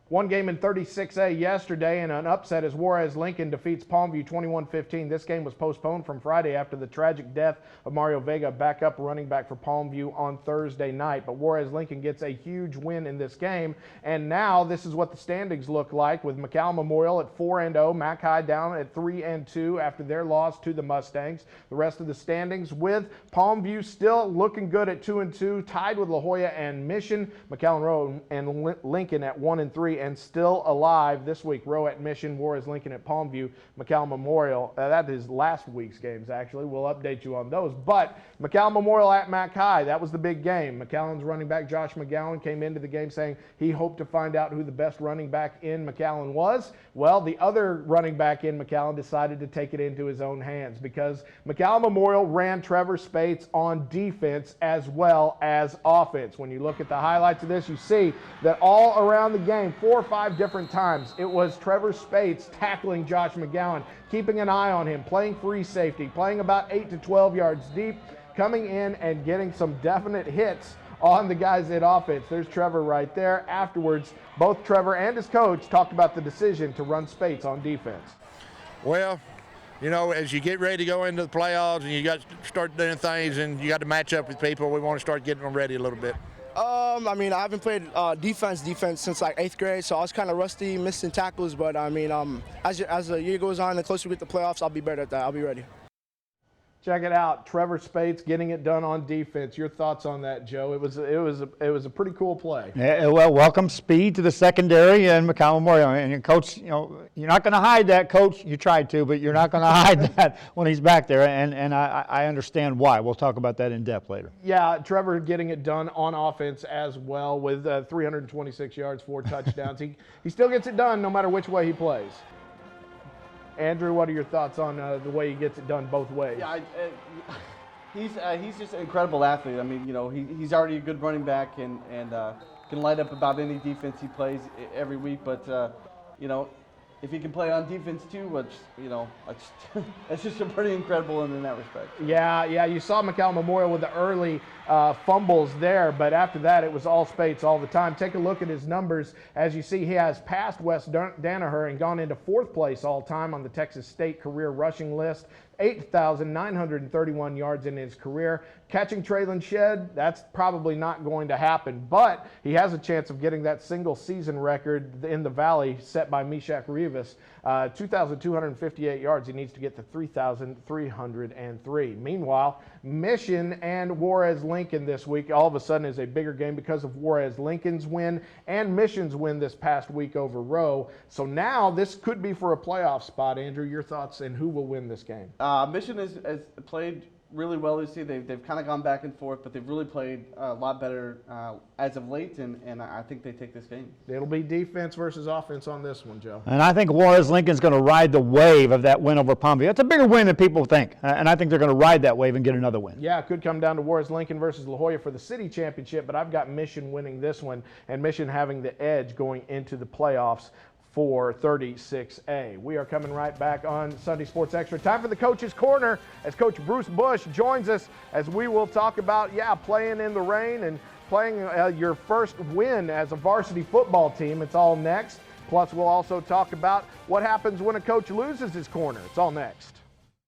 One game in 36A yesterday, and an upset as Juarez Lincoln defeats Palmview 21-15. This game was postponed from Friday after the tragic death of Mario Vega, backup running back for Palmview, on Thursday night. But Juarez Lincoln gets a huge win in this game, and now this is what the standings look like, with McAllen Memorial at 4-0, Mac High down at 3-2 after their loss to the Mustangs. The rest of the standings with Palmview still looking good at 2-2, tied with La Jolla and Mission. McAllen Rowe and Lincoln at 1-3. And still alive this week. Rowe at Mission, Juarez Lincoln at Palmview, McAllen Memorial. That is last week's games, actually. We'll update you on those. But McAllen Memorial at Mac High, that was the big game. McAllen's running back Josh McGowan came into the game saying he hoped to find out who the best running back in McAllen was. Well, the other running back in McAllen decided to take it into his own hands, because McAllen Memorial ran Trevor Spates on defense as well as offense. When you look at the highlights of this, you see that all around the game, 4 or 5 different times, it was Trevor Spates tackling Josh McGowan, keeping an eye on him, playing free safety, playing about 8 to 12 yards deep, coming in and getting some definite hits on the guys at offense. There's Trevor right there. Afterwards, both Trevor and his coach talked about the decision to run Spates on defense. Well, you know, as you get ready to go into the playoffs and you got to start doing things and you got to match up with people, we want to start getting them ready a little bit. I mean, I haven't played defense since like 8th grade, so I was kind of rusty, missing tackles. But I mean, as the year goes on, the closer we get to the playoffs, I'll be better at that. I'll be ready. Check it out, Trevor Spates getting it done on defense. Your thoughts on that, Joe? It was a pretty cool play. Yeah, well, welcome speed to the secondary and McAllen Memorial. And Coach, you know, you're not going to hide that, Coach. You tried to, but you're not going to hide that when he's back there. And I understand why. We'll talk about that in depth later. Yeah, Trevor getting it done on offense as well, with 326 yards, 4 touchdowns. He still gets it done no matter which way he plays. Andrew, what are your thoughts on the way he gets it done both ways? Yeah, he's just an incredible athlete. I mean, you know, he's already a good running back and can light up about any defense he plays every week. But you know, if he can play on defense too, which, you know, it's just pretty incredible in that respect. Yeah, you saw McAllen Memorial with the early fumbles there, but after that it was all Spates all the time. Take a look at his numbers. As you see, he has passed Wes Danaher and gone into 4th place all time on the Texas State career rushing list. 8,931 yards in his career. Catching Traylon Shedd, that's probably not going to happen, but he has a chance of getting that single season record in the Valley set by Meshach Rivas. 2,258 yards. He needs to get to 3,303. Meanwhile, Mission and Juarez Lincoln this week all of a sudden is a bigger game because of Juarez Lincoln's win and Mission's win this past week over Rowe. So now this could be for a playoff spot. Andrew, your thoughts, and who will win this game? Mission has played really well this year. They've kind of gone back and forth, but they've really played a lot better as of late, and I think they take this game. It'll be defense versus offense on this one, Joe. And I think Juarez Lincoln's going to ride the wave of that win over Palmview. That's a bigger win than people think, and I think they're going to ride that wave and get another win. Yeah, it could come down to Juarez Lincoln versus La Jolla for the city championship, but I've got Mission winning this one, and Mission having the edge going into the playoffs for 36A. We are coming right back on Sunday Sports Extra. Time for the Coach's Corner as Coach Bruce Bush joins us as we will talk about, playing in the rain and playing your first win as a varsity football team. It's all next. Plus, we'll also talk about what happens when a coach loses his corner. It's all next.